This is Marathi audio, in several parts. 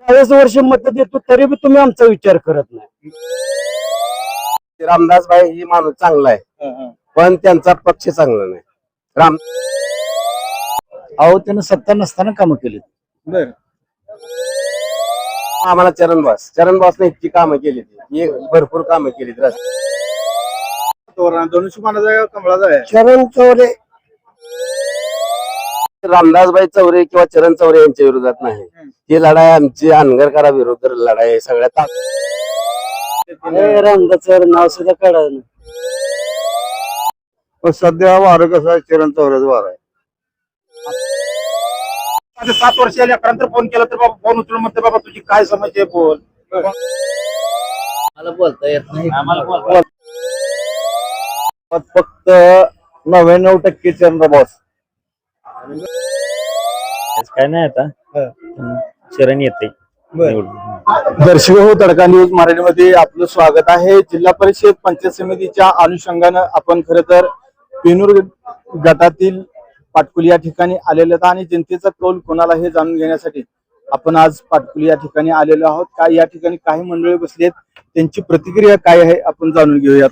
40 वर्ष मत देतो तरी बी तुम्ही आमचा विचार करत नाही. रामदास भाई ही माणूस चांगला आहे पण त्यांचा पक्ष चांगला नाही. अहो त्यानं सत्ता नसताना कामं केली. बर आम्हाला चरण बॉसने इतकी कामं केली भरपूर कामं केली. धनुष्यबाणाचा आहे कमळाचा आहे? चरण चौरे रामदासभाई चौरे किंवा चरण चौरे यांच्या विरोधात नाही. ही लढाई आमची अनगरकरा विरुद्ध लढाई आहे. सगळ्यात रामदासवर नाव सुद्धा काढायला. सध्या वारं कसं आहे? चरण चौऱ्याचं वार आहे. 7 वर्ष आली अकरांतर फोन केला तर बाबा फोन उचलून म्हणते बाबा तुझी काय समस्या आहे बोल. मला बोलता येत नाही. फक्त 99% चंद्रबॉस. काय नाही आता शरण येते. दर्शक हो, तडका न्यूज मराठीमध्ये आपलं स्वागत आहे. जिल्हा परिषद पंचायत समितीच्या अनुषंगानं आपण खरं तर पेनूर गटातील पाटकुली या ठिकाणी आलेले आहोत आणि जनतेचा कौल कोणाला हे जाणून घेण्यासाठी आपण आज पाटकुली या ठिकाणी आलेलो आहोत. काय या ठिकाणी काही मंडळी बसली आहेत, त्यांची प्रतिक्रिया काय आहे आपण जाणून घेऊयात.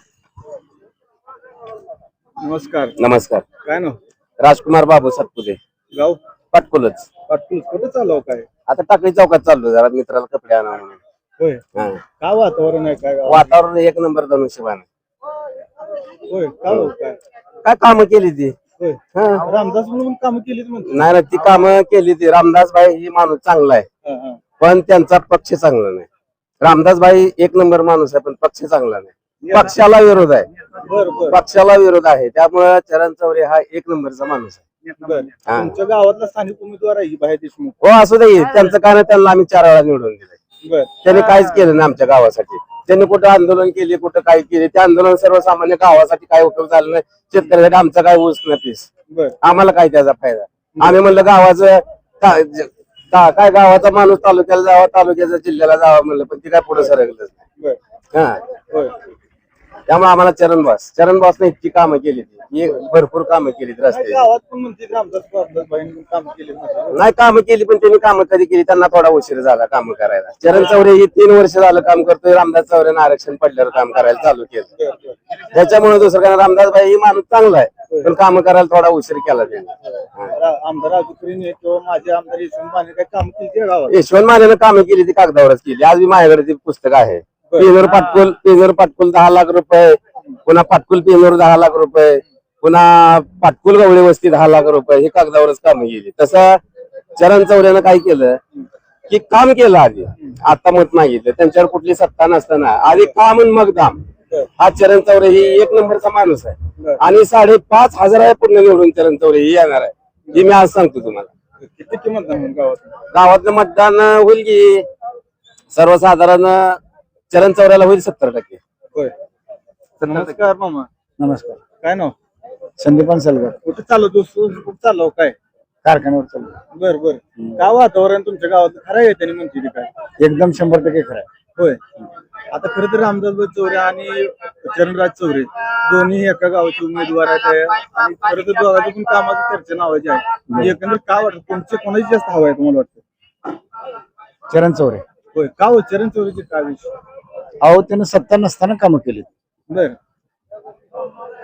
नमस्कार. नमस्कार. काय ना? राजकुमार बाबू सातपुते, गाव पाटकुलच. पाटकुल कुठे चालव काय? आता टाकळी चौकात चाललो जरा मित्राला कपडे आणा म्हणून. होय. हा. काय वातावरण आहे? काय गावात? वातावरण एक नंबर धनुष्यबाण. होय. काय काय कामं केली ती? होय. हा. रामदास म्हणून काम केलीत म्हणते. नाही ती कामं केली ती. रामदास भाई ही माणूस चांगला आहे पण त्यांचा पक्ष चांगला नाही. रामदास भाई एक नंबर माणूस आहे पण पक्ष चांगला नाही. पक्षाला विरोध आहे. बरं. पक्षाला विरोध आहे त्यामुळे चरण चौरे हा एक नंबरचा माणूस आहे. हा. तुमच्या गावातला स्थानिक उमेदवार आहे भाई देशमुख. हो असू दे. त्यांचं काय नाही, त्यांना आम्ही 4 वेळा निवडून दिलंय. बर. त्यांनी काहीच केलं नाही आमच्या गावासाठी. त्यांनी कुठं आंदोलन केले कुठं काय केले. ते आंदोलन सर्वसामान्य गावासाठी काय उपयोग झाला नाही. शेतकऱ्यासाठी आमचा काय ऊस नाही पीस. बर. आम्हाला काय त्याचा फायदा. आम्ही म्हणलं गावाचं काय गावाचा माणूस तालुक्याला जावा, तालुक्याचा जिल्ह्याला जावा म्हणलं पण ते काय पुढे सरकलंच नाही. बर. हा. होय. त्यामुळे आम्हाला चरण बॉसने इतकी कामं केली भरपूर कामं केली रस्ते. गावात पण म्हणते रामदास भाईंनी काम केले म्हणते. नाही कामं केली पण त्यांनी कामं कधी केली त्यांना थोडा उशीर झाला कामं करायला. चरण चौरे ही 3 वर्ष झालं काम करतोय. रामदास चौरेनं आरक्षण पडल्यावर काम करायला चालू केलं. त्याच्यामुळे दुसरं काय, रामदास भाई ही माणूस चांगला आहे पण कामं करायला थोडा उशीर केला त्यांनी. आमदार राजूकरीने किंवा माझे आमदार यशवंत माने काय काम केली गावात? यशवंत मानेनं कामं केली ती कागदावरच केली. आज मी माझ्याकडे ते पुस्तक आहे. पेनूर पाटकुल 10 लाख रुपये, पुन्हा पाटकुल पेनूर 10 लाख रुपये, पुन्हा पाटकुल गवळी वस्ती 10 लाख रुपये, हे कागदावरच कामं गेली. तसं चरण चौऱ्यानं काय केलं की काम केलं आधी, आता मत मागितलं. त्यांच्यावर कुठली सत्ता नसताना आधी काम आणि मग दाम. हा चरण चौरे ही एक नंबरचा माणूस आहे आणि 5,500 पूर्ण निवडून चरण चौरे ही येणार आहे हे मी आज सांगतो तुम्हाला. किती किंमत नाही गावात? गावातलं मतदान होईल की सर्वसाधारण चरण चौऱ्याला होईल 70%. होय. नमस्कार मामा. नमस्कार. काय नाव? संदीपान सलगर. कुठे चालव तू? कुठे चालव काय? कारखान्यावर चालू. बर. काय वातावरण तुमच्या गावात? खरं आहे त्यांनी म्हणते ते काय? एकदम 100% खरं आहे. होय. आता खरं तर रामदासभाई चौरे आणि चरणराज चौरे दोन्ही एका गावाचे उमेदवार आहेत आणि खरं तर दोघांचं पण कामाची चर्चा नावाची आहे. एकंदर काय वाटतं कोणाची जास्त हवा आहे तुम्हाला वाटतं? चरण चौरे. होय. का हो चरण चौरेचे काय विषय? अहो त्यानं सत्ता नसताना कामं केली. बर.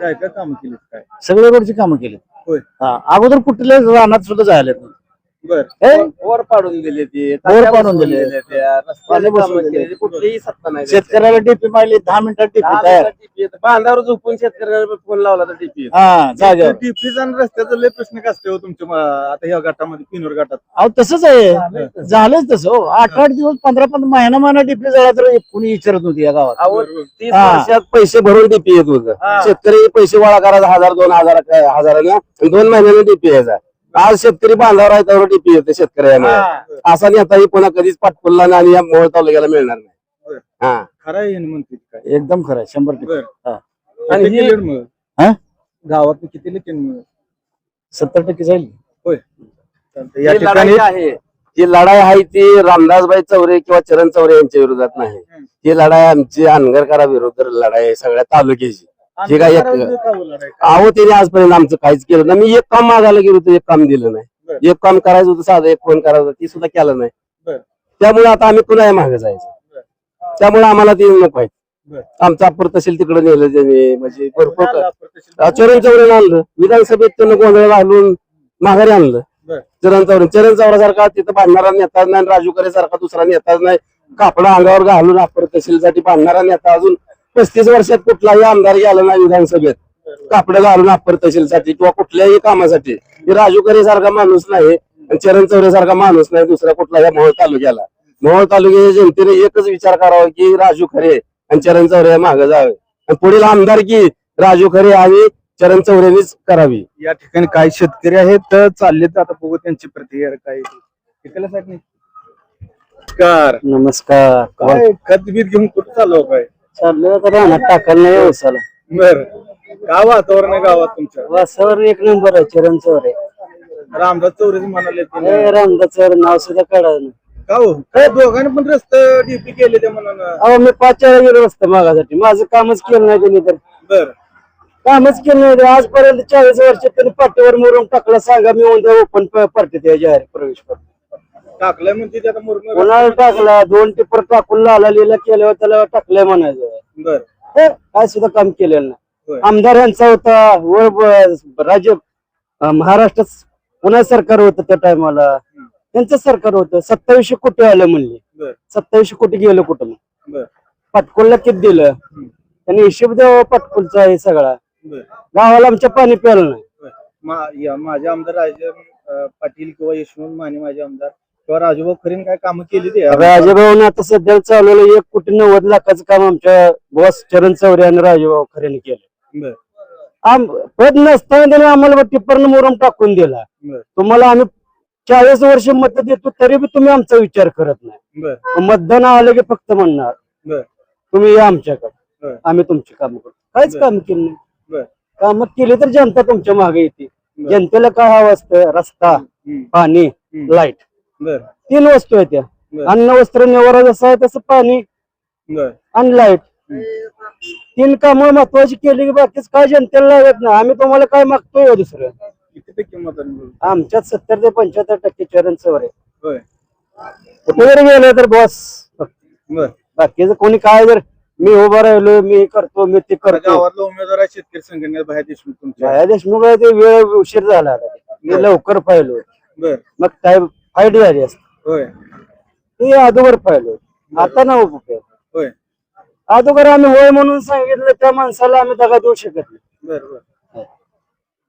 काय कामं केली काय? सगळ्या गोष्टी कामं केली. होय. हा. अगोदर कुठल्या रानात सुद्धा जायला बर. वर पाडून दिले ते, वर पाडून दिले. रस्त्याला कामं केली. कुठलीही सत्ता नाही. शेतकऱ्याला टीपी मारली 10 मिनिटात टीपी तयार. बांधावर झोपून शेतकऱ्याला फोन लावला तर टीपी. हा जागेवर. टीपीज आणि रस्त्याचं लय प्रश्न काय असते हो तुमच्या आता ह्या गटामध्ये पिनोर गटात? अहो तसंच आहे. झालंच तसं. 8-8 दिवस 15-15 महिना टीपी जळा तर कोणी विचारत नव्हती या गावात. 30 वर्षात पैसे भरून टीपी येत होतं. शेतकरी पैसे गोळा करायचा 1000-2000 हजारानं 2 महिन्याने टीपी यायचा. आज शेतकरी बांधावर आहे त्यावर टीपी येते शेतकऱ्यांना. असा नेताही पुन्हा कधीच पाटकुलला आणि या मोहोळ तालुक्याला मिळणार नाही. हा. खरं आहे म्हणते काय? एकदम खरं आहे. 100%. आणि गावात किती लेखन? 70% जाईल. होय. या ठिकाणी आहे ही लढाई आहे ती रामदासभाई चौरे किंवा चरण चौरे यांच्या विरोधात नाही. ही लढाई आमची अनगरकरा विरुद्ध लढाई आहे सगळ्या तालुक्याची. हे काय अहो त्याने आजपर्यंत आमचं काहीच केलं नाही. मी एक काम मागायला गेलो तर एक काम दिलं नाही. एक काम करायचं होतं साधं एक फोन करायचं ती सुद्धा केलं नाही. त्यामुळे आता आम्ही पुन्हा मागे जायचं. त्यामुळे आम्हाला ते नको आहे. बरं. आमचं अप्पर तहसील तिकडे नेलं त्याने, म्हणजे भरपूर चरण चौऱ्यानं आणलं विधानसभेत, त्यानं गोंधळ घालून माघारी आणलं. बरं. चरण चौऱ्यासारखा तिथं बांधणारा नेता नाही, राजू खरे सारखा दुसरा नेताच नाही. कापडा अंगावर घालून अप्पर तहसीलसाठी बांधणारा नेता अजून 35 वर्षात कुठलाही आमदार गेला नाही विधानसभेत कापडं घालून अप्पर तहसीलसाठी किंवा कुठल्याही कामासाठी. हे राजू खरे सारखा माणूस नाही आणि चरण चौऱ्यासारखा माणूस नाही दुसरा कुठला मोहोळ तालुक्याला. मोहोळ तालुक्याच्या जनतेने एकच विचार करावा की राजू खरे आणि चरण चौरे मागे जावे आणि पुढील आमदारकी राजू खरे आणि चरण चौरेनीच करावी. या ठिकाणी काही शेतकरी आहेत तर चाललेत, आता बघू त्यांची प्रतिक्रिया काय इकडल्या साईडने. नमस्कार. नमस्कार. काय खत बीत घेऊन कुठं चाललो काय? चाललं तर राहणार टाकायला नाही व्यवसायाला. बर, काय वातावरण आहे गावात तुमच्या? वासावर एक नंबर आहे चरण चौरे. रामदास चौरेच म्हणाले ते. हे रामदास चौरे नाव सुद्धा काढायला. का हो? काय दोघांनी पण रस्ते डीपी केले ते म्हणून. अहो मी 5 वेळा गेलो रस्ता मागासाठी, माझं कामच केलं नाही त्यांनी. तर बर, कामच केलं नाही आजपर्यंत. 40 वर्षात त्यांनी पाठीवर मुरुम टाकला. सांगा मी उद्या ओपन पार्टीत जाहीर प्रवेश करतो. टाकलंय म्हणते ते आता मुरम. कोणाला टाकला? 2 टिपर टाकून लाला लिहिला केल्यावर त्याला टाकलंय म्हणायचं. बर, हे काय सुद्धा काम केलेलं होय. नाही. आमदार यांचा होता व राज्य महाराष्ट्रात पुन्हा सरकार होतं त्या टायमाला, त्यांचं सरकार होतं. 2700 कोटी आलं म्हणले. बर, 2700 कोटी गेलं कुठं मग? बर, पाटकुलला किती दिलं त्यांनी? हिशोब द्यावा पाटकुलचा आहे सगळा. बर, गावाला आमच्या पाणी प्यायला नाही. माझे आमदार राजे पाटील किंवा यशवंत माने माझे आमदार किंवा राजूभाऊ खरेन काय कामं केली ते? राजभाऊने आता सध्या चालवलं 1,90,00,000 काम आमच्या बॉस चरण चौरे आणि राजभाऊ खरेने केलं. बर, पद नसताना त्याने आम्हाला टिप्परनं मुरम टाकून दिला. बर, तुम्हाला आम्ही 40 वर्ष मत देतो तरी बी तुम्ही आमचा विचार करत नाही. बर, मतदान आलं की फक्त म्हणणार बर, तुम्ही या आमच्याकडे, बर, आम्ही तुमची काम करतो. काहीच काम केलं नाही. बर, काम केली तर जनता तुमच्या मागे येते. बर. जनतेला काय हवं असतं? रस्ता, पाणी, लाईट. बर, 3 वस्तू आहेत त्या. बर. अन्न, वस्त्र, निवारा जसं आहे तसं पाणी बर, आणि लाईट. 3 कामं महत्वाची केली की बाकीच काय जनतेला लागत नाही. आम्ही तुम्हाला काय मागतोय हो दुसरं? किती टक्के मतदान? आमच्यात 70 ते 75% चरण चौरे. होय. कुठे गेलं तर बॉस. बर, बाकीचं कोणी काय जर मी उभा राहिलो, मी करतो, मी ते करतो. गावातला उमेदवार आहे शेतकरी संघटनेत बाहेर देशमुख तुमच्या. जया देशमुख आहे ते वेळ उशीर झाला आता. मी लवकर पाहिलो बर, मग काय फाईट झाली असते. होय, ते अगोदर पाहिलो, आता ना उभं. होय, अगोदर आम्ही होय म्हणून सांगितलं त्या माणसाला आम्ही दगा देऊ शकत नाही. बर, बर.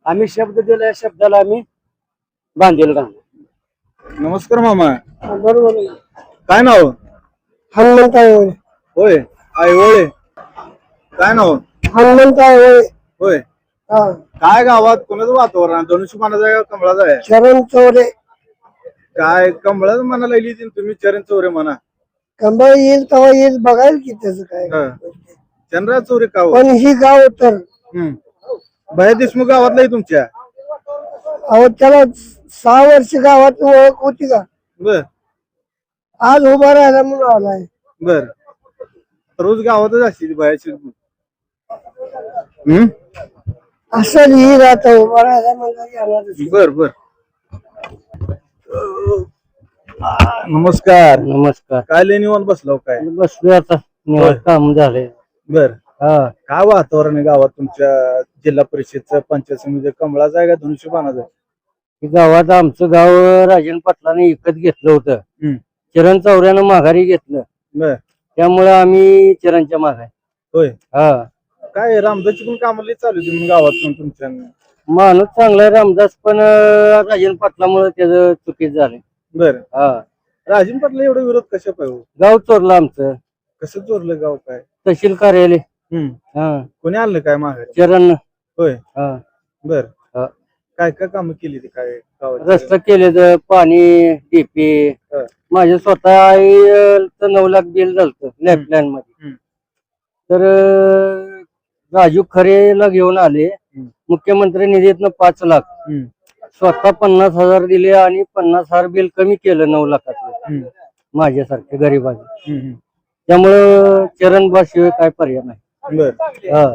आम्ही शब्द दिला, या शब्दाला आम्ही बांधील राहणार. नमस्कार मामा. बरोबर. काय नाव? हनुमंत आहे. होय, आयवळे. काय नाव? हनुमंत आहे. होय. काय गावात कोणाचं वातावरण? धनुष्यबाणाचं आहे का कमळाचं आहे? चरण चौरे. काय कमळाच म्हणा लागली तुम्ही, चरण चौरे म्हणा. कंबळ येईल तेव्हा येईल, बघायला की त्याचं काय. चंद्रा चौरे का हो? पण ही गाव तर बाहेर देशमुख गावातला आहे तुमच्या? अहो त्याला 6 वर्ष गावात ओळख होती का? बर, आज उभा राहिला म्हणून आलाय. बर. रोज गावातच असतील बाहेरची. असं ही राहत उभा राहिला म्हणजे. बर, बर. नमस्कार. नमस्कार. काय लय निवांत बसलो काय? बसलो आता, निवांत काम झाले. बर, काय वातावरण आहे गावात तुमच्या? जिल्हा परिषदचं, पंचायत समितीचं कमळाचं आहे का धनुष्यबाणाचं? गावात आमचं गाव राजन पाटलाने विकत घेतलं होतं. चरण चौऱ्यानं माघारी घेतलं. बर, त्यामुळे आम्ही चरणच्या माघारी. होय. हा, काय रामदासची पण कामाला चालू होती म्हणून गावात पण तुमच्या? माणूस चांगला आहे रामदास, पण राजन पाटलामुळे त्याचं चुकीचं झालं. बर. हा, राजन पाटील एवढा विरोध कशा पाहिजे? गाव चोरलं आमचं. कसं चोरलं गाव? काय तहसील कार्यालय. हा, कोणी आणलं काय माघारी? चरण. होय. हा, बर. हा. काय काय काम केली ती? काय गावात रस्ता केले तर पाणी, डीपी. माझ्या स्वतः आईचं 9 लाख बिल झालं लाईफलाईन मध्ये. तर राजू खरेला घेऊन आले. मुख्यमंत्री निधीतनं 5 लाख, स्वतः 50,000 दिले आणि 50,000 बिल कमी केलं 9 लाखाचं माझ्यासारखे गरीबाचे. त्यामुळं चरण बा शिवाय काय पर्याय नाही. बर. हा,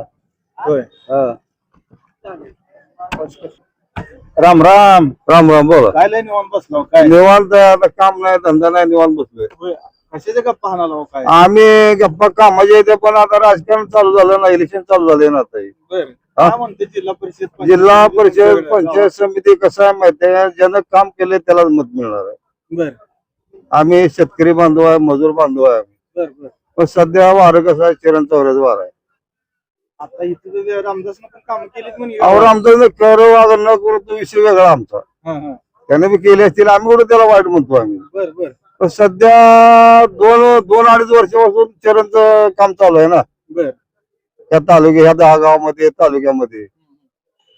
होय. हा. राम राम. राम राम बोला. काय लय निवांत बसलो काय निवांत आता काम नाही धंदा नाही निवांत बसलोय. होय. कशाच्या गप्पा हाणाला काय आम्ही गप्पा कामाचे येते पण आता राजकारण चालू झालं ना इलेक्शन चालू झाले ना आता. बर काय म्हणते जिल्हा परिषद जिल्हा परिषद पंचायत समिती कसं आहे माहिती आहे ज्यानं काम केले त्यालाच मत मिळणार आहे. बर आम्ही शेतकरी बांधव आहे मजूर बांधव आहे बर बर पण सध्या वारं कसं आहे चरण चौऱ्याचं वार आहे. आता इथे रामदासनं पण काम केलीत म्हणजे और आमचा करो अगर न करू तो विषय वेगळा आमचा. त्याने बी केले असतील आम्ही कुठे त्याला वाईट म्हणतो आम्ही. बर बर पण सध्या दोन अडीच वर्षापासून चरणचं काम चालू आहे ना बर या ह्या 10 गावामध्ये तालुक्यामध्ये.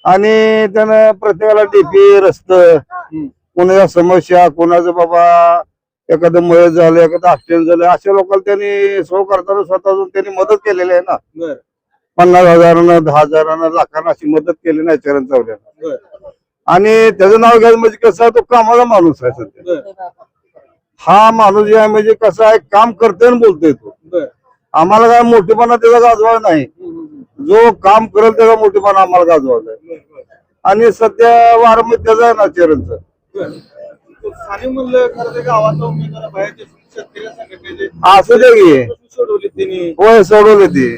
आणि त्यानं प्रत्येकाला डीपी रस्त कोणाच्या समस्या कोणाचं बाबा एखादं मयत झालं एखादं ऍक्सिडेंट झालं अशा लोकांना त्यांनी सो करताना स्वतःतून त्यांनी मदत केलेली आहे ना. बर 50,000 10,000 लाखांना अशी मदत केली नाही चरण चौऱ्यानं. बर आणि त्याचं नाव घ्यायचं म्हणजे कसं आहे तो कामाचा माणूस आहे सध्या. बर हा माणूस जे आहे म्हणजे कसं आहे काम करतोय आणि बोलतोय तो. बर आम्हाला काय मोठेपणा त्याचा गाजवा नाही जो काम करेल त्याचा मोठेपणा आम्हाला गाजवायचा आहे. आणि सध्या वारंवार त्याचा आहे ना चरणचं. स्थानिक म्हणलं खरं ते गावातला उमेदवार बाहेरचे शेतकरी संघटनेचे असं दे की सोडवले त्यांनी होय सोडवले ते.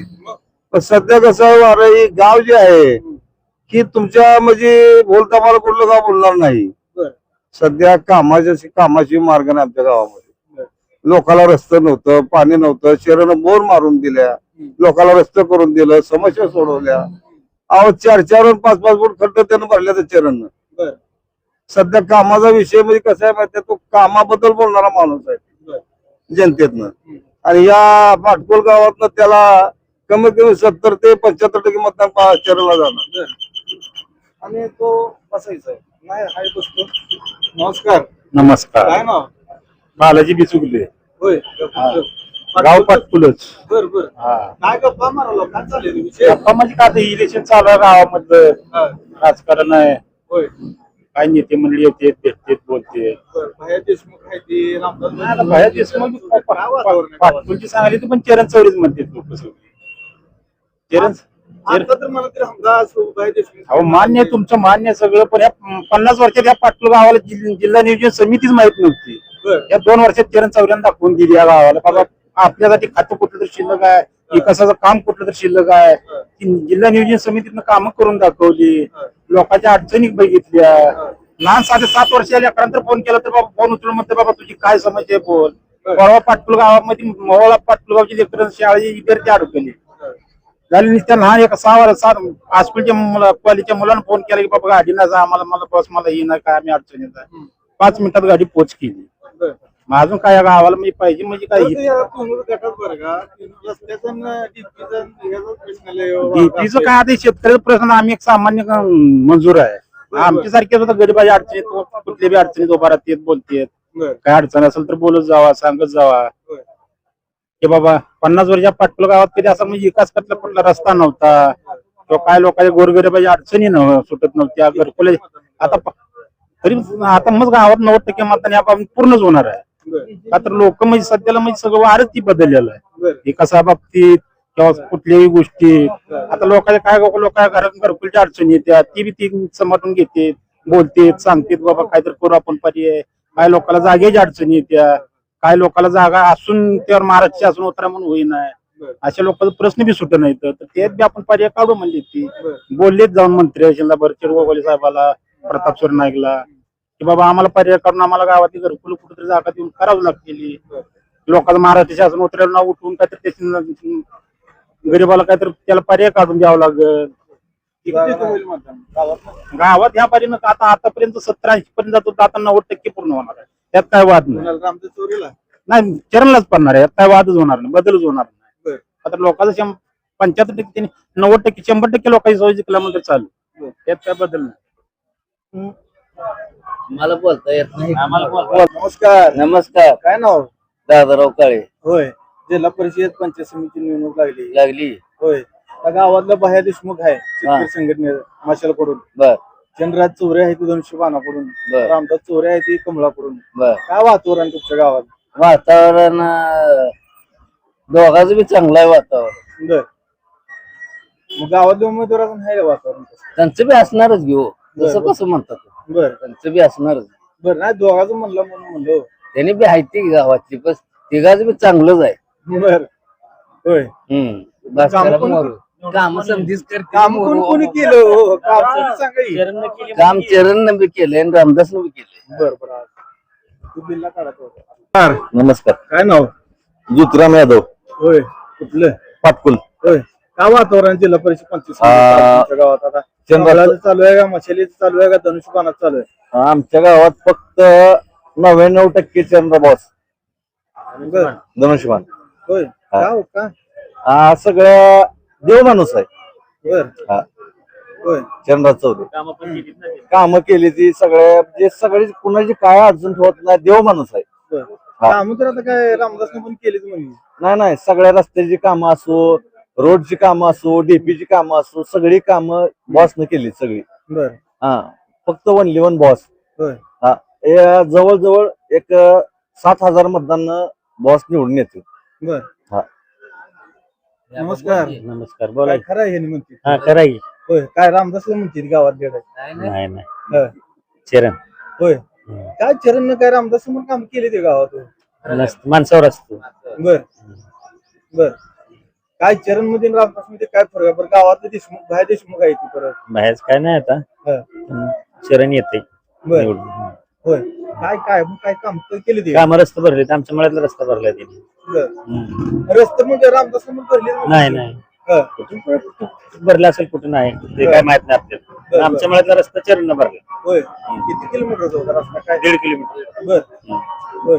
पण सध्या कसं आहे वारं ही गाव जे आहे की तुमच्या म्हणजे बोलता मला कुठलं गाव बोलणार नाही. सध्या कामाची मार्ग नाही आमच्या गावामध्ये. लोकांना रस्तं नव्हतं पाणी नव्हतं शहरानं बोर मारून दिल्या लोकांना रस्तं करून दिलं समस्या सोडवल्या. अहो 4-4 आणि 5-5 फूट खड्ड त्यानं भरल्या तर चरणनं. सध्या कामाचा विषय म्हणजे कसं आहे माहिती तो कामाबद्दल बोलणारा माणूस आहे जनतेतनं. आणि या पाटकोल गावातनं त्याला कमीत कमी 70 ते 75% मतदान चरणला जाणार. आणि तो बसायचा आहे नाही हाय बसतो. नमस्कार. नमस्कार. काय नाव बालाजी बिचुकले. होय गाव पाटकुलच. बर बर काय गप्पा मारायला काय चालेल विषय गप्पा म्हणजे काय इलेक्शन चालू आहे गावामधलं राजकारण आहे. होय काय नेते मंडळी येते भेटतेत बोलते. भैया देशमुख आहे ते रामदास भया देशमुख पाटकुलची सांगायला तर पण चरण चौरीच म्हणते लोक सगळे. चरण आता तर मला ते रामदास भैया देशमुख अहो मान्य आहे तुमचं मान्य आहे सगळं पण या 50 वर्षात या पाटकुल गावाला जिल्हा नियोजन समितीच माहित नव्हती. या 2 वर्षात चरण चौऱ्यानं दाखवून दिली या गावाला बाबा आपल्यासाठी खातं कुठलं तर शिल्लक आहे विकासाचं काम कुठलं तर शिल्लक आहे. जिल्हा नियोजन समितीनं कामं करून दाखवली लोकांच्या अडचणी बघितल्या. लहान साधे 7 वर्षाच्या लेकरांतर फोन केला तर बाबा फोन उचलून म्हणते बाबा तुझी काय समस्या आहे बोल. परवा पाटकुल गावामध्ये मोहोळा पाटकुल गावची लेकरं शाळेची विद्यार्थी अडकली झाली नुसत्या लहान एका 7 हायस्कूलच्या कॉलेजच्या मुलांना फोन केला की बाबा गाडी ना जा आम्हाला मला बस मला ही नाही काय आम्ही अडचणीत आहे. 5 मिनिटात गाडी पोच केली. अजून काय या गावाला मी पाहिजे म्हणजे काय गटात बरं का रस्त्याचा डीपीचं काय आता शेतकऱ्याचा प्रश्न आम्ही एक सामान्य मंजूर आहे. आमच्यासारखे सुद्धा गरीबाच्या अडचणीत कुठल्या बी अडचणीत उभा राहतेत बोलतेत. काय अडचण असेल तर बोलत जावा सांगत जावा की बाबा 50 वर्षाच्या पाटकुल गावात कधी असा म्हणजे विकास करता कुठला रस्ता नव्हता किंवा काय लोकांच्या गोरगरिबाच्या अडचणी सुटत नव्हत्या घरकुल. आता तरी आता मग गावात 90% मतदान आपण पूर्णच होणार आहे. का तर लोक म्हणजे सध्याला म्हणजे सगळं वारच ती बदललेलं आहे विकासा बाबतीत किंवा कुठल्याही गोष्टी. आता लोकांच्या घरात घरकुलच्या अडचणी येतात ती बी ती समजून घेते बोलतेत सांगतेत बाबा काहीतरी करू आपण पर्याय. काय लोकांना जागेची अडचणी येत्या काय लोकांना जागा असून त्यावर महाराष्ट्र असून उतरा म्हणून होईना अशा लोकांचा प्रश्न बी सुटत नाही. तर त्यात बी आपण पर्याय काढू म्हणले ती बोललेच जाऊन मंत्री भरचेड गोगोले साहेबाला प्रताप सरनाईकला की बाबा आम्हाला पर्याय करून आम्हाला गावातली घरकुल कुठेतरी जागा देऊन करावं लागतील. लोकांना महाराष्ट्र शासन उतरायला नाव उठवून काहीतरी त्याची गरीबाला काहीतरी त्याला पर्याय काढून द्यावं लागेल. गावात ह्या पर्यंत आता आतापर्यंत 70-80 पर्यंत जातो आता 90% पूर्ण होणार आहे. त्यात काय वाद नाही. नाही चरणलाच पडणार आहे. काय वादच होणार नाही बदलच होणार नाही. आता लोकांचं 75% 90% 100% लोकांची सोय जिंकल्यामध्ये चालू त्यात काय बदल नाही. मला बोलता येत नाही. नमस्कार. नमस्कार. काय नाव दादाराव काळे. होय जिल्हा परिषद पंचायत समिती निवडणूक लागली. होय त्या गावातला भैया देशमुख आहे शेतकरी संघटने माशालकडून. बर चंद्रराज चौरे आहे ती धनुष्यबाणाकडून. रामदास चौरे आहे ती कमळाकडून. बर काय वातावरण तुमच्या गावात वातावरण दोघांचं बी चांगलं आहे वातावरण. बर मग गावातले उमेदवार अजून आहे का वातावरण त्यांचं बी असणारच घेऊ जसं कसं म्हणतात बर त्यांचं बी असणारच. बर नाही दोघांचं म्हणलं म्हणून म्हणलो. त्यांनी बी आहे ती गावातली बस तिघाच बी चांगलंच आहे. बर होय. बस काम त्याला कोण- मारू. काम समधीच करते. काम कोणी केलं हो? काम कोणी सांगा की. काम चरण बी केलंय आणि रामदास बी केलंय. बर बर तू बिल्ला काढत होता. नमस्कार. काय नाव? ज्योतिराम यादव होय कुठलं? पाटकुल. होय काय वातावरण जिल्हा परिषद 25 तुमच्या गावात आता? चंद्राचं- चंद्राचं चालू आहे का मशालीचं चालू आहे का धनुष्यबाणाचं चालू आहे? आमच्या गावात फक्त 99% चंद्र बॉस बर धनुष्यबाण. होय का हो का? हा सगळं देव माणूस आहे. बर हा. होय चंद्रा चौधरी कामं केली ती जे सगळी कुणाची काय अडचण होत नाही. देव माणूस आहे. बर काम तर आता काय रामदासने पण केलीच म्हणजे. नाही सगळ्या रस्त्याची कामं असो, रोडची कामं असो, डीपीची कामं असो, सगळी कामं बॉसने केली सगळी. बर हा फक्त ओनली वन बॉस. होय हा जवळजवळ एक 7,000 मतदान बॉस निवडून येतो. बर हा. नमस्कार. नमस्कार काय खरं आहे हे म्हणते? हा कराई. होय काय रामदासला म्हणते गावात गेड नाही चरण होय काय चरण काय रामदास म्हणून काम केले ते गावात? माणसावर असतो. बर बर काय चरण मध्ये आणि रामदास मध्ये काय फरक आहे? बरं गावातले देशमुख बाहेर देशमुख आहे ती परत. बाहेर काय नाही आता हा. चरण येते. बर होय काय काय मग काय काम केले ते? काम रस्ते भरले आमच्या मळ्यातला रस्ता भरला तिने. बर रस्ते म्हणजे रामदास म्हणून भरले? नाही हा. भरला असेल कुठं नाही ते काय माहित नाही आपल्याला. आमच्या मळ्यातला रस्ता चरण भरला. होय किती किलोमीटर होता रस्ता काय? 1.5 किलोमीटर. बर होय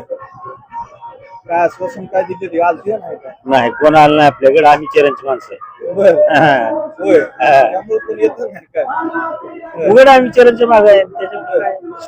काय आश्वासन काय दिले ते आलते नाही काय? नाही कोण आलं नाही आपल्याकडे. आम्ही चरणची माणसं आहे. बर हा. होय त्यामुळे कोणी येत नाही काय? उघड आम्ही चरणच्या मागे आहे त्याच्यामुळे काय